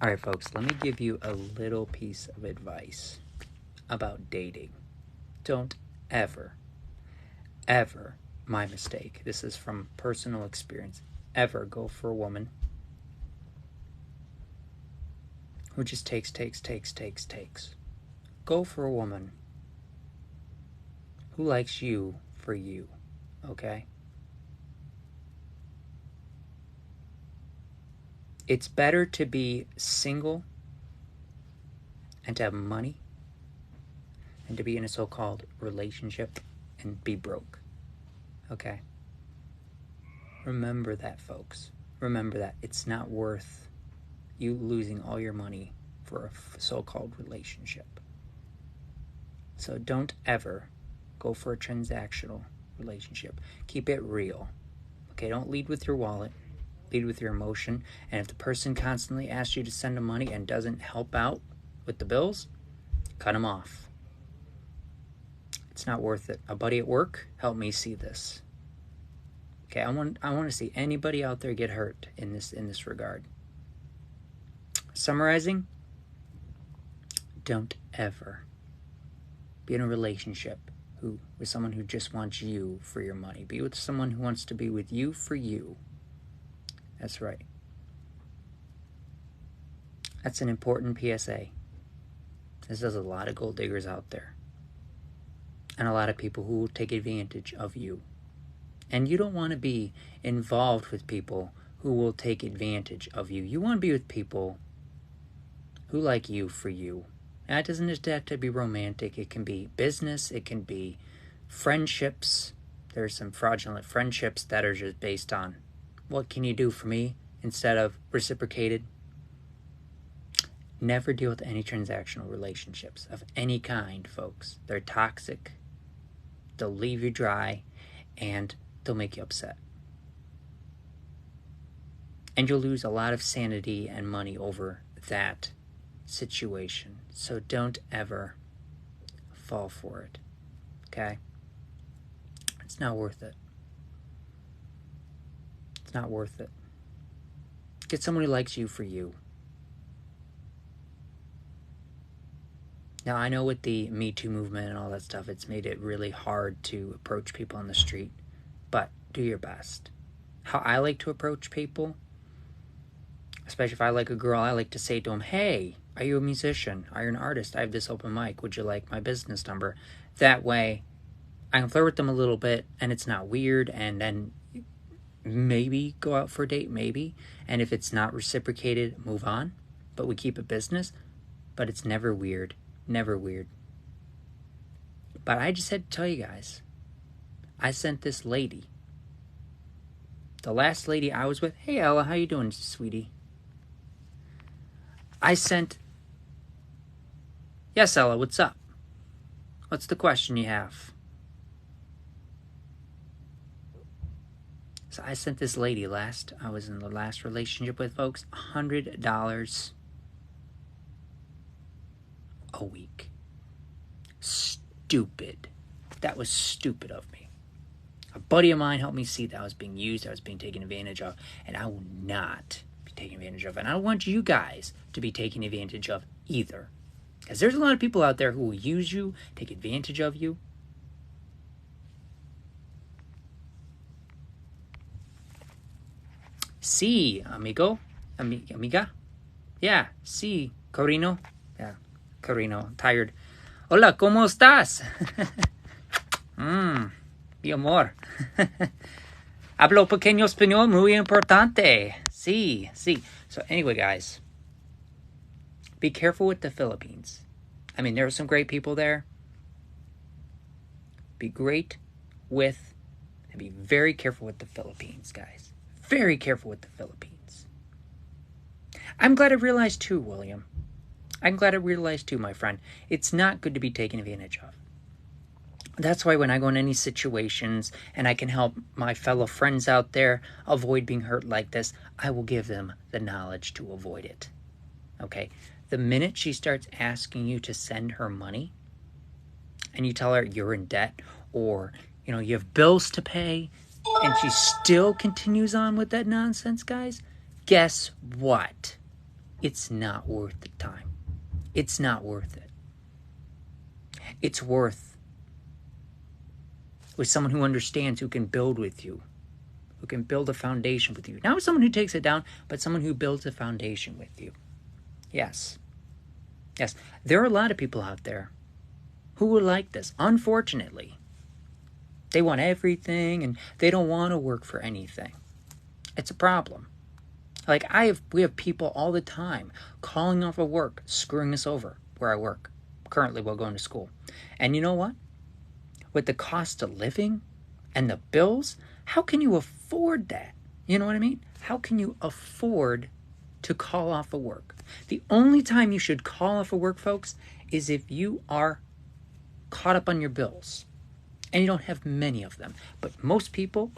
All right, folks, let me give you a little piece of advice about dating. Don't ever, ever, my mistake, this is from personal experience, ever go for a woman who just takes. Go for a woman who likes you for you, okay? It's better to be single and to have money and to be in a so-called relationship and be broke, okay? Remember that, folks. Remember that. It's not worth you losing all your money for a so-called relationship. So don't ever go for a transactional relationship. Keep it real. Okay, don't lead with your wallet. Lead with your emotion. And if the person constantly asks you to send them money and doesn't help out with the bills, cut them off. It's not worth it. A buddy at work helped me see this. Okay, I want to see anybody out there get hurt in this regard. Summarizing, don't ever be in a relationship with someone who just wants you for your money. Be with someone who wants to be with you for you. That's right. That's an important PSA. There's a lot of gold diggers out there. And a lot of people who will take advantage of you. And you don't want to be involved with people who will take advantage of you. You want to be with people who like you for you. Now, it doesn't just have to be romantic. It can be business. It can be friendships. There's some fraudulent friendships that are just based on what can you do for me instead of reciprocated. Never deal with any transactional relationships of any kind, folks. They're toxic. They'll leave you dry, and they'll make you upset. And you'll lose a lot of sanity and money over that situation. So don't ever fall for it. Okay? It's not worth it. It's not worth it. Get someone who likes you for you. Now, I know with the Me Too movement and all that stuff, it's made it really hard to approach people on the street. But do your best. How I like to approach people, especially if I like a girl, I like to say to them, hey, are you a musician? Are you an artist? I have this open mic. Would you like my business number? That way, I can flirt with them a little bit, and it's not weird, and then maybe go out for a date, maybe. And if it's not reciprocated, move on. But we keep it business. But it's never weird. Never weird. But I just had to tell you guys, I sent this lady, the last lady I was with, hey Ella, how you doing, sweetie? Yes, Ella, what's up? What's the question you have? So I sent this lady I was in the last relationship with, folks, $100 a week. Stupid. That was stupid of me. A buddy of mine helped me see that I was being used, I was being taken advantage of, and I will not be taken advantage of. And I don't want you guys to be taken advantage of either. Because there's a lot of people out there who will use you, take advantage of you. Sí, amigo, amiga. Yeah, sí, Corino. Yeah, Corino, tired. Hola, ¿cómo estás? Mi amor. Hablo pequeño español muy importante. Sí. So anyway, guys, be careful with the Philippines. I mean, there are some great people there. Be great with, and be very careful with the Philippines, guys. Very careful with the Philippines. I'm glad I realized too, William. I'm glad I realized too, my friend. It's not good to be taken advantage of. That's why when I go in any situations and I can help my fellow friends out there avoid being hurt like this, I will give them the knowledge to avoid it. Okay? The minute she starts asking you to send her money and you tell her you're in debt or, you have bills to pay and she still continues on with that nonsense, guys, guess what? it's not worth the time. It's not worth it. It's worth with someone who understands, who can build with you, who can build a foundation with you. Not with someone who takes it down, but someone who builds a foundation with you. Yes. Yes. There are a lot of people out there who would like this. Unfortunately, they want everything and they don't want to work for anything. It's a problem. Like we have people all the time calling off of work, screwing us over where I work currently while going to school. And you know what? With the cost of living and the bills, how can you afford that? You know what I mean? How can you afford to call off of work? The only time you should call off of work, folks, is if you are caught up on your bills. And you don't have many of them. But most people,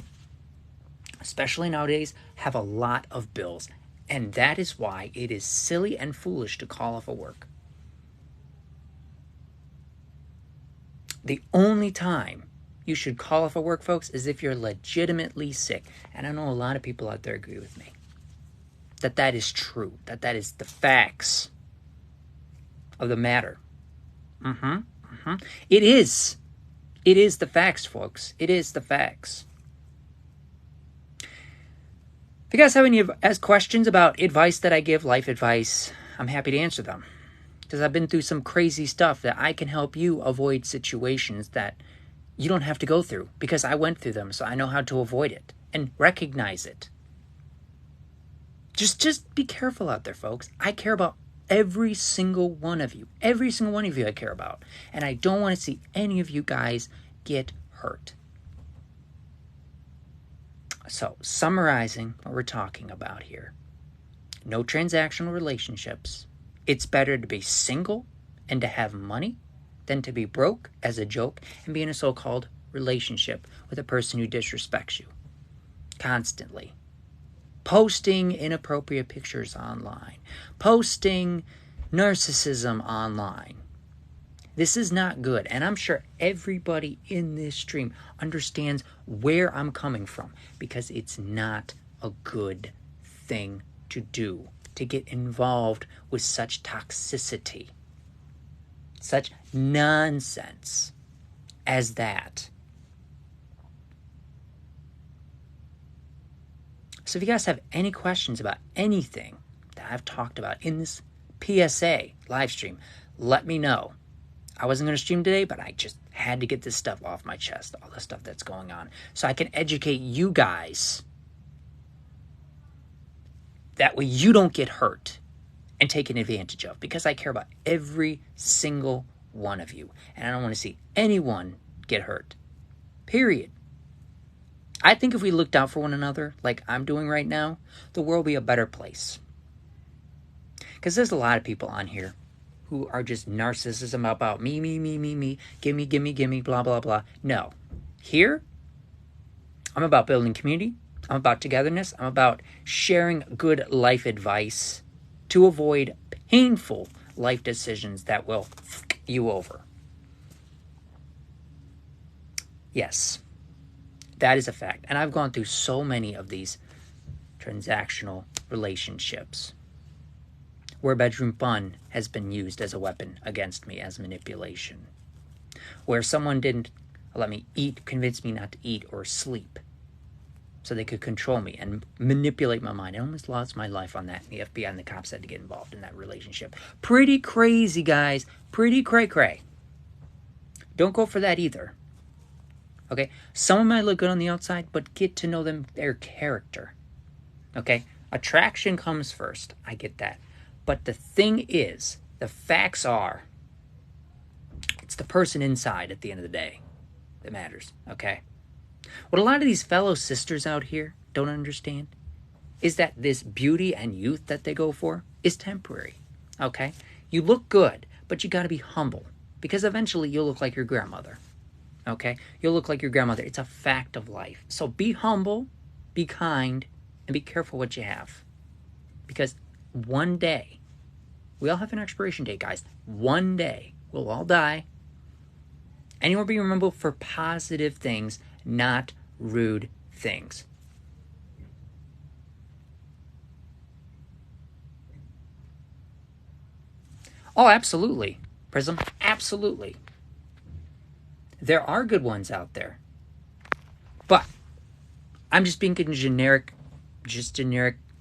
especially nowadays, have a lot of bills. And that is why it is silly and foolish to call off of work. The only time you should call off of work, folks, is if you're legitimately sick. And I know a lot of people out there agree with me. That is true. That is the facts of the matter. It is. It is the facts, folks. It is the facts. If you guys have any questions about advice that I give, life advice, I'm happy to answer them. Because I've been through some crazy stuff that I can help you avoid situations that you don't have to go through. Because I went through them, so I know how to avoid it and recognize it. Just be careful out there, folks. I care about every single one of you. Every single one of you I care about. And I don't want to see any of you guys get hurt. So, summarizing what we're talking about here. No transactional relationships. It's better to be single and to have money than to be broke as a joke and be in a so-called relationship with a person who disrespects you constantly. Posting inappropriate pictures online. Posting narcissism online. This is not good. And I'm sure everybody in this stream understands where I'm coming from. Because it's not a good thing to do. To get involved with such toxicity. Such nonsense as that. So if you guys have any questions about anything that I've talked about in this PSA live stream, let me know. I wasn't going to stream today, but I just had to get this stuff off my chest, all the stuff that's going on, so I can educate you guys. That way you don't get hurt and taken advantage of, because I care about every single one of you, and I don't want to see anyone get hurt. Period. I think if we looked out for one another, like I'm doing right now, the world will be a better place. Because there's a lot of people on here who are just narcissism about me, gimme, blah, blah, blah. No. Here, I'm about building community. I'm about togetherness. I'm about sharing good life advice to avoid painful life decisions that will f*** you over. Yes. That is a fact. And I've gone through so many of these transactional relationships where bedroom fun has been used as a weapon against me as manipulation. Where someone didn't let me eat, convince me not to eat or sleep so they could control me and manipulate my mind. I almost lost my life on that. And the FBI and the cops had to get involved in that relationship. Pretty crazy, guys. Pretty cray-cray. Don't go for that either. Okay, someone might look good on the outside, but get to know them, their character. Okay, attraction comes first. I get that. But the thing is, the facts are, it's the person inside at the end of the day that matters. Okay, what a lot of these fellow sisters out here don't understand is that this beauty and youth that they go for is temporary. Okay, you look good, but you got to be humble, because eventually you'll look like your grandmother. Okay? You'll look like your grandmother. It's a fact of life. So be humble, be kind, and be careful what you have. Because one day, we all have an expiration date, guys. One day, we'll all die. And you will be remembered for positive things, not rude things. Oh, absolutely. Prism, absolutely. There are good ones out there. But I'm just being generic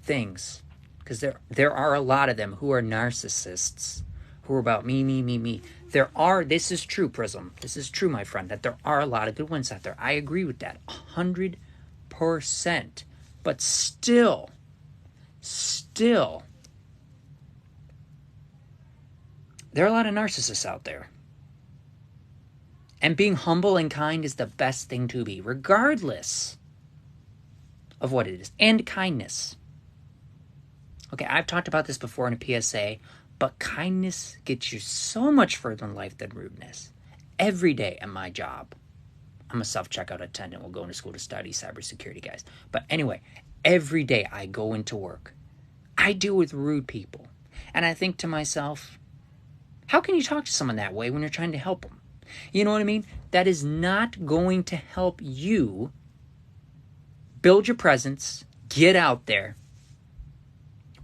things. Because there are a lot of them who are narcissists, who are about me. This is true, Prism. This is true, my friend, that there are a lot of good ones out there. I agree with that 100%. But still, there are a lot of narcissists out there. And being humble and kind is the best thing to be, regardless of what it is. And kindness. Okay, I've talked about this before in a PSA, but kindness gets you so much further in life than rudeness. Every day at my job, I'm a self-checkout attendant. We'll go into school to study cybersecurity, guys. But anyway, every day I go into work, I deal with rude people. And I think to myself, how can you talk to someone that way when you're trying to help them? You know what I mean? That is not going to help you build your presence, get out there,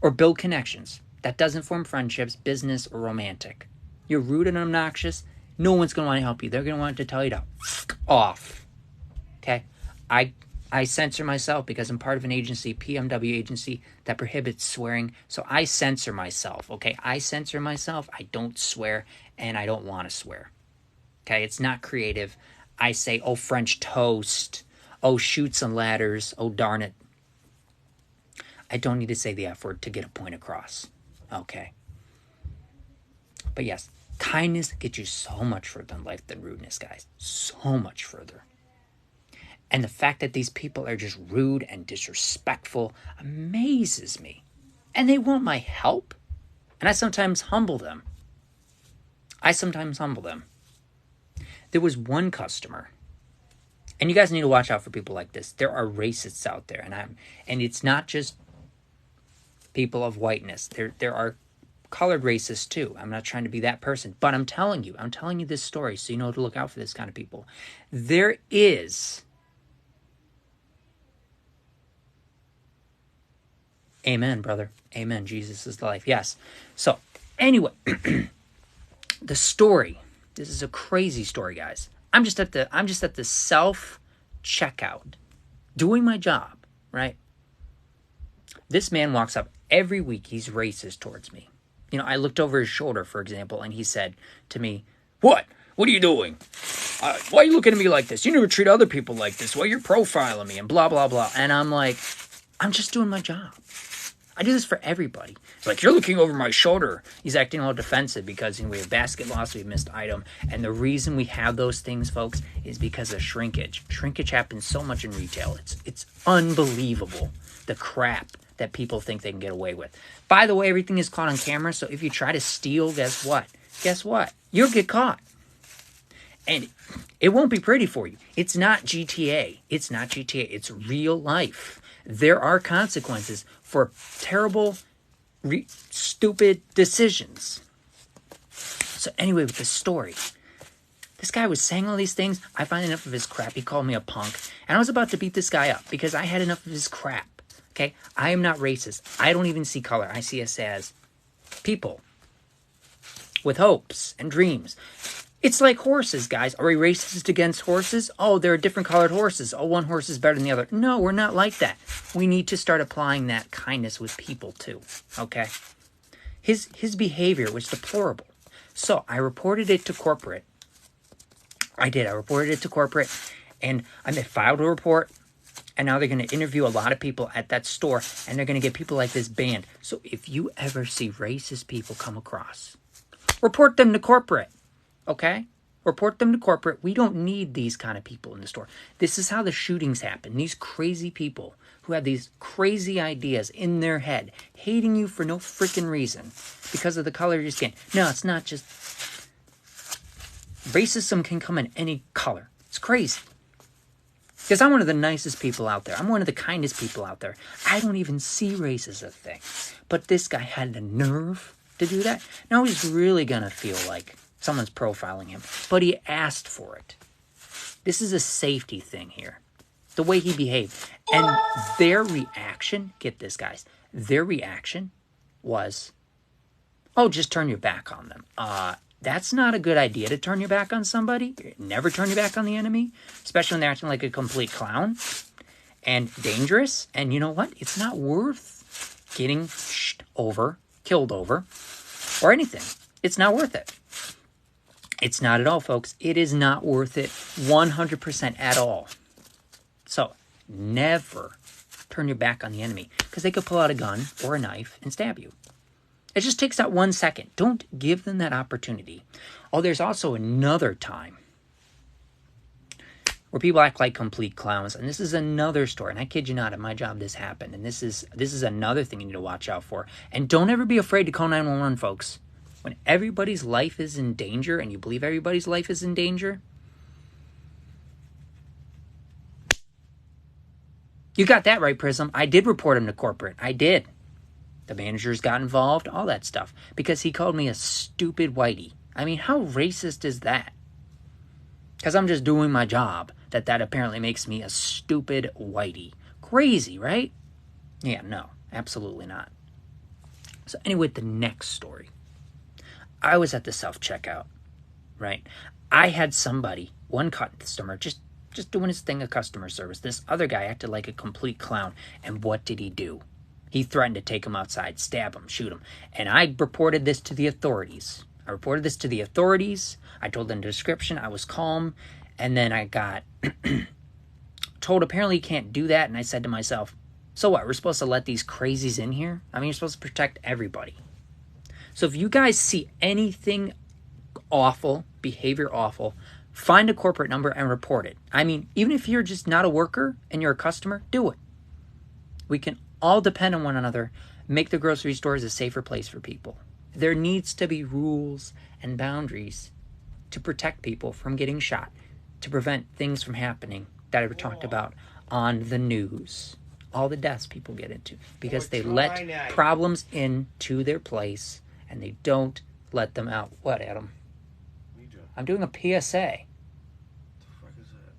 or build connections. That doesn't form friendships, business, or romantic. You're rude and obnoxious, no one's going to want to help you. They're going to want to tell you to fuck off. Okay? I censor myself because I'm part of an agency, PMW agency, that prohibits swearing. So I censor myself, okay? I censor myself. I don't swear, and I don't want to swear. Okay? It's not creative. I say, oh, French toast. Oh, shoots and ladders. Oh, darn it. I don't need to say the F word to get a point across. Okay? But yes, kindness gets you so much further in life than rudeness, guys. So much further. And the fact that these people are just rude and disrespectful amazes me. And they want my help. And I sometimes humble them. There was one customer. And you guys need to watch out for people like this. There are racists out there. And it's not just people of whiteness. There are colored racists too. I'm not trying to be that person. But I'm telling you this story so you know to look out for this kind of people. There is... Amen, brother. Amen. Jesus is life. Yes. So, anyway, the story. This is a crazy story, guys. I'm just at the self-checkout, doing my job, right? This man walks up every week. He's racist towards me. You know, I looked over his shoulder, for example, and he said to me, "What? What are you doing? Why are you looking at me like this? You never treat other people like this. Why you're profiling me?" And blah, blah, blah. And I'm like, I'm just doing my job. I do this for everybody. It's like, you're looking over my shoulder. He's acting all defensive because we have basket loss, we have missed item. And the reason we have those things, folks, is because of shrinkage. Shrinkage happens so much in retail. It's unbelievable, the crap that people think they can get away with. By the way, everything is caught on camera, so if you try to steal, guess what? You'll get caught. And it won't be pretty for you. It's not GTA. It's real life. There are consequences for terrible, stupid decisions. So anyway, with the story, this guy was saying all these things. I find enough of his crap. He called me a punk. And I was about to beat this guy up because I had enough of his crap. Okay? I am not racist. I don't even see color. I see us as people with hopes and dreams. It's like horses, guys. Are we racist against horses? Oh, there are different colored horses. Oh, one horse is better than the other. No, we're not like that. We need to start applying that kindness with people too, okay? His behavior was deplorable. So I reported it to corporate. I reported it to corporate, and I filed a report, and now they're going to interview a lot of people at that store, and they're going to get people like this banned. So if you ever see racist people come across, report them to corporate. Okay? Report them to corporate. We don't need these kind of people in the store. This is how the shootings happen. These crazy people who have these crazy ideas in their head, hating you for no freaking reason because of the color of your skin. No, it's not just... Racism can come in any color. It's crazy. Because I'm one of the nicest people out there. I'm one of the kindest people out there. I don't even see race as a thing. But this guy had the nerve to do that. Now he's really going to feel like someone's profiling him, but he asked for it. This is a safety thing here. The way he behaved. And their reaction, get this, guys, their reaction was, Oh, just turn your back on them. That's not a good idea to turn your back on somebody. Never turn your back on the enemy, especially when they're acting like a complete clown and dangerous. And you know what? It's not worth getting killed over, or anything. It's not worth it. It's not at all, folks. It is not worth it 100% at all. So never turn your back on the enemy, because they could pull out a gun or a knife and stab you. It just takes that 1 second. Don't give them that opportunity. Oh, there's also another time where people act like complete clowns. And this is another story. And I kid you not, at my job this happened. And this is another thing you need to watch out for. And don't ever be afraid to call 911, folks. When everybody's life is in danger, and you believe everybody's life is in danger, you got that right, Prism. I did report him to corporate. I did. The managers got involved, all that stuff, because he called me a stupid whitey. I mean, how racist is that? Because I'm just doing my job, that apparently makes me a stupid whitey. Crazy, right? Yeah, no, absolutely not. So anyway, the next story. I was at the self-checkout, right? I had somebody, one customer, just doing his thing of customer service. This other guy acted like a complete clown. And what did he do? He threatened to take him outside, stab him, shoot him. And I reported this to the authorities. I told them the description. I was calm. And then I got told apparently you can't do that. And I said to myself, so what? We're supposed to let these crazies in here? I mean, you're supposed to protect everybody. So if you guys see anything awful, behavior awful, find a corporate number and report it. I mean, even if you're just not a worker and you're a customer, do it. We can all depend on one another, make the grocery stores a safer place for people. There needs to be rules and boundaries to protect people from getting shot, to prevent things from happening that are talked about on the news. All the deaths people get into because they let problems into their place and they don't let them out. What, Adam? I'm doing a PSA. What the fuck is that?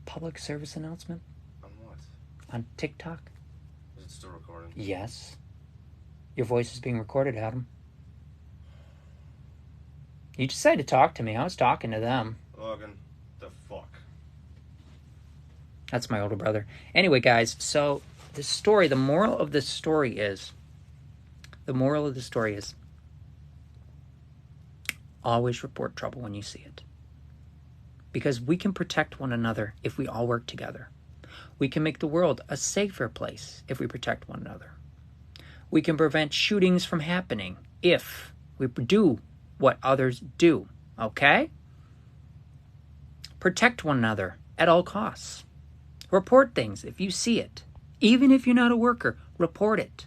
Public service announcement. On what? On TikTok. Is it still recording? Yes. Your voice is being recorded, Adam. You decided to talk to me. I was talking to them. Logan, the fuck? That's my older brother. Anyway, guys, so the moral of the story is, always report trouble when you see it. Because we can protect one another if we all work together. We can make the world a safer place if we protect one another. We can prevent shootings from happening if we do what others do. Okay? Protect one another at all costs. Report things if you see it. Even if you're not a worker, report it.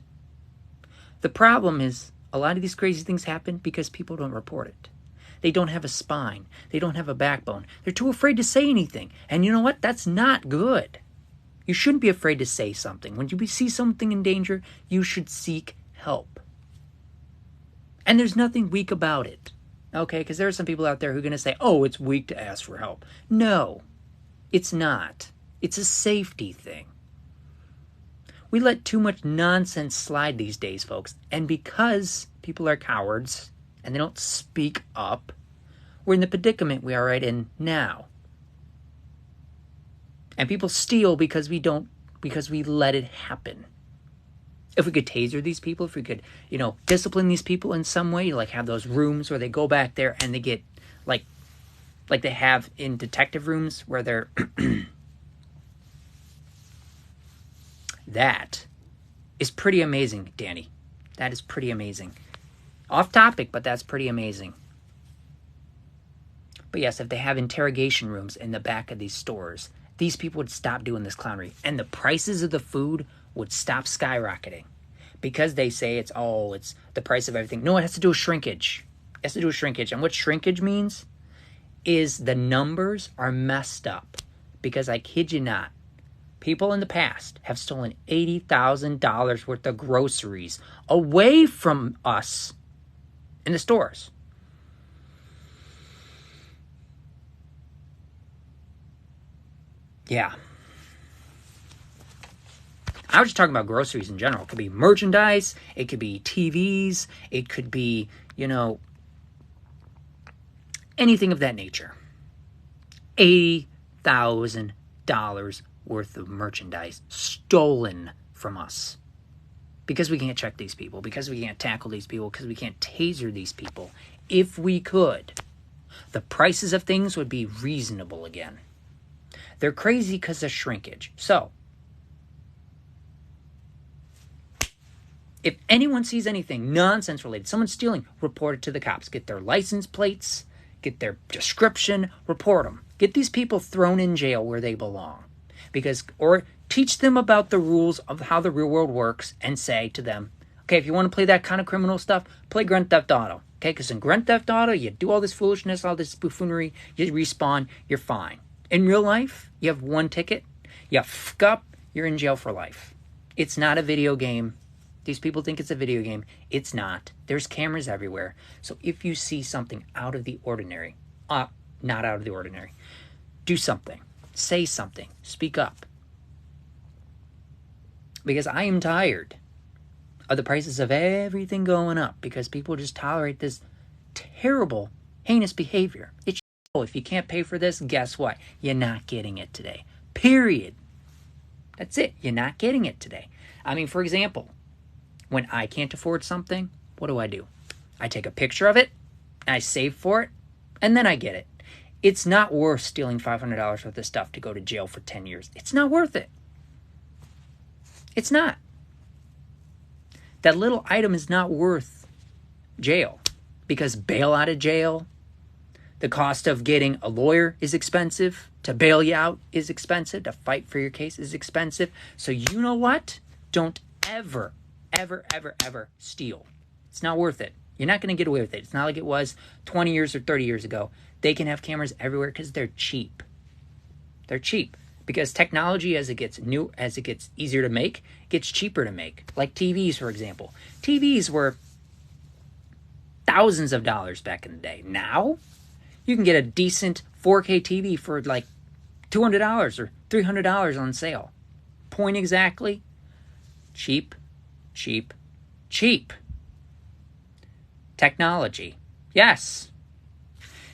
The problem is a lot of these crazy things happen because people don't report it. They don't have a spine. They don't have a backbone. They're too afraid to say anything. And you know what? That's not good. You shouldn't be afraid to say something. When you see something in danger, you should seek help. And there's nothing weak about it. Okay? Because there are some people out there who are going to say, oh, it's weak to ask for help. No, it's not. It's a safety thing. We let too much nonsense slide these days, folks. And because people are cowards and they don't speak up, we're in the predicament we are right in now. And people steal because we let it happen. If we could taser these people, if we could, discipline these people in some way, like have those rooms where they go back there and they get like they have in detective rooms where they're That is pretty amazing, Danny. That is pretty amazing. Off topic, but that's pretty amazing. But yes, if they have interrogation rooms in the back of these stores, these people would stop doing this clownery. And the prices of the food would stop skyrocketing. Because they say it's the price of everything. No, it has to do with shrinkage. It has to do with shrinkage. And what shrinkage means is the numbers are messed up. Because I kid you not, people in the past have stolen $80,000 worth of groceries away from us in the stores. Yeah. I was just talking about groceries in general. It could be merchandise. It could be TVs. It could be, anything of that nature. $80,000 worth of merchandise stolen from us. Because we can't check these people. Because we can't tackle these people. Because we can't taser these people. If we could, the prices of things would be reasonable again. They're crazy because of shrinkage. So, if anyone sees anything nonsense related, someone stealing, report it to the cops. Get their license plates, get their description, report them. Get these people thrown in jail where they belong. Or teach them about the rules of how the real world works and say to them, okay, if you want to play that kind of criminal stuff, play Grand Theft Auto. Okay, because in Grand Theft Auto, you do all this foolishness, all this buffoonery, you respawn, you're fine. In real life, you have one ticket, you fuck up, you're in jail for life. It's not a video game. These people think it's a video game. It's not. There's cameras everywhere. So if you see something out of the ordinary, not out of the ordinary, do something. Say something. Speak up. Because I am tired of the prices of everything going up because people just tolerate this terrible, heinous behavior. It's if you can't pay for this, guess what? You're not getting it today. Period. That's it. You're not getting it today. I mean, for example, when I can't afford something, what do? I take a picture of it, I save for it, and then I get it. It's not worth stealing $500 worth of stuff to go to jail for 10 years. It's not worth it. It's not. That little item is not worth jail because bail out of jail, the cost of getting a lawyer is expensive. To bail you out is expensive. To fight for your case is expensive. So you know what? Don't ever steal. It's not worth it. You're not going to get away with it. It's not like it was 20 years or 30 years ago. They can have cameras everywhere because they're cheap. They're cheap. Because technology, as it gets easier to make, gets cheaper to make. Like TVs, for example. TVs were thousands of dollars back in the day. Now, you can get a decent 4K TV for like $200 or $300 on sale. Point exactly. Cheap. Technology. Yes.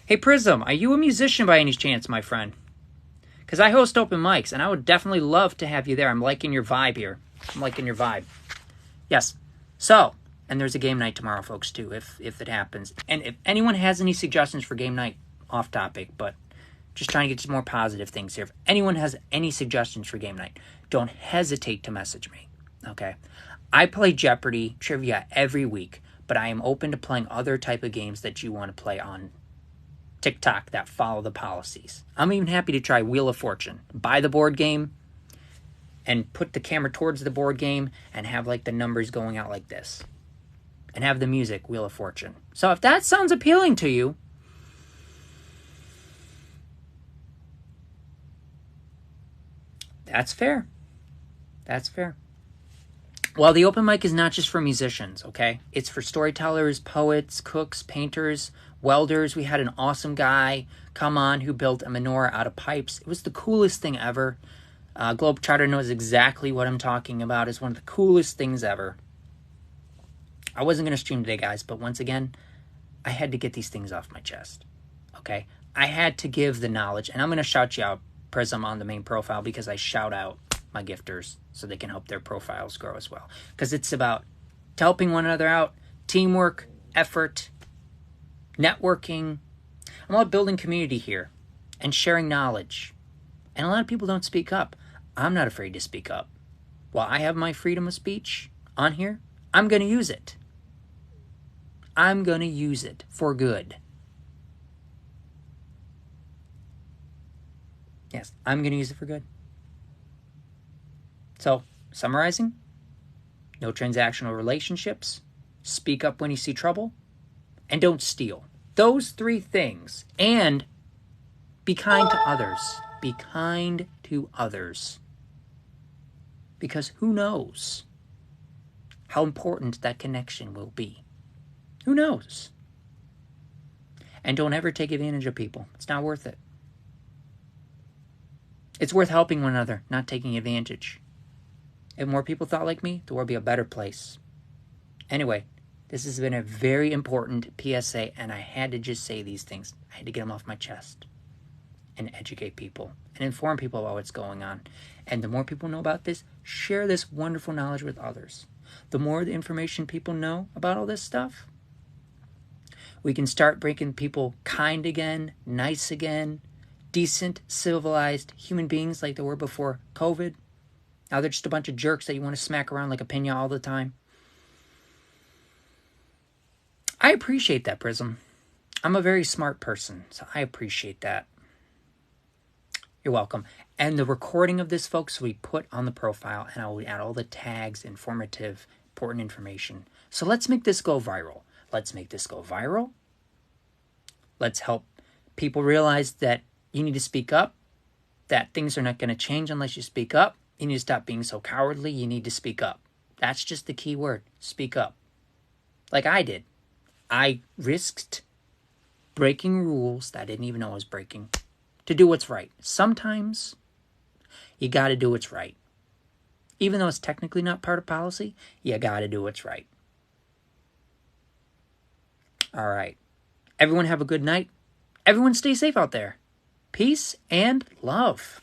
Hey, Prism, are you a musician by any chance, my friend? Because I host open mics, and I would definitely love to have you there. I'm liking your vibe here. Yes. So, and there's a game night tomorrow, folks, too, if it happens. And if anyone has any suggestions for game night, off topic, but just trying to get to more positive things here. If anyone has any suggestions for game night, don't hesitate to message me, okay? I play Jeopardy trivia every week, but I am open to playing other type of games that you want to play on TikTok that follow the policies. I'm even happy to try Wheel of Fortune. Buy the board game and put the camera towards the board game and have like the numbers going out like this. And have the music, Wheel of Fortune. So if that sounds appealing to you, that's fair. Well, the open mic is not just for musicians, okay? It's for storytellers, poets, cooks, painters, welders. We had an awesome guy come on who built a menorah out of pipes. It was the coolest thing ever. Globetrotter knows exactly what I'm talking about. It's one of the coolest things ever. I wasn't going to stream today, guys, but once again, I had to get these things off my chest, okay? I had to give the knowledge, and I'm going to shout you out, Prism, on the main profile because I shout out my gifters so they can help their profiles grow as well. Because it's about helping one another out, teamwork, effort, networking. I'm about building community here and sharing knowledge. And a lot of people don't speak up. I'm not afraid to speak up. While I have my freedom of speech on here, I'm going to use it. I'm going to use it for good. Yes, I'm going to use it for good. So, summarizing, no transactional relationships, speak up when you see trouble, and don't steal. Those three things. And be kind to others. Be kind to others. Because who knows how important that connection will be. Who knows? And don't ever take advantage of people. It's not worth it. It's worth helping one another, not taking advantage. If more people thought like me, the world would be a better place. Anyway, this has been a very important PSA, and I had to just say these things. I had to get them off my chest and educate people and inform people about what's going on. And the more people know about this, share this wonderful knowledge with others. The more the information people know about all this stuff, we can start making people kind again, nice again, decent, civilized human beings like they were before COVID. Now they're just a bunch of jerks that you want to smack around like a piña all the time. I appreciate that, Prism. I'm a very smart person, so I appreciate that. You're welcome. And the recording of this, folks, we put on the profile, and I will add all the tags, informative, important information. So let's make this go viral. Let's make this go viral. Let's help people realize that you need to speak up, that things are not going to change unless you speak up. You need to stop being so cowardly. You need to speak up. That's just the key word. Speak up. Like I did. I risked breaking rules that I didn't even know I was breaking to do what's right. Sometimes you got to do what's right. Even though it's technically not part of policy, you got to do what's right. All right. Everyone have a good night. Everyone stay safe out there. Peace and love.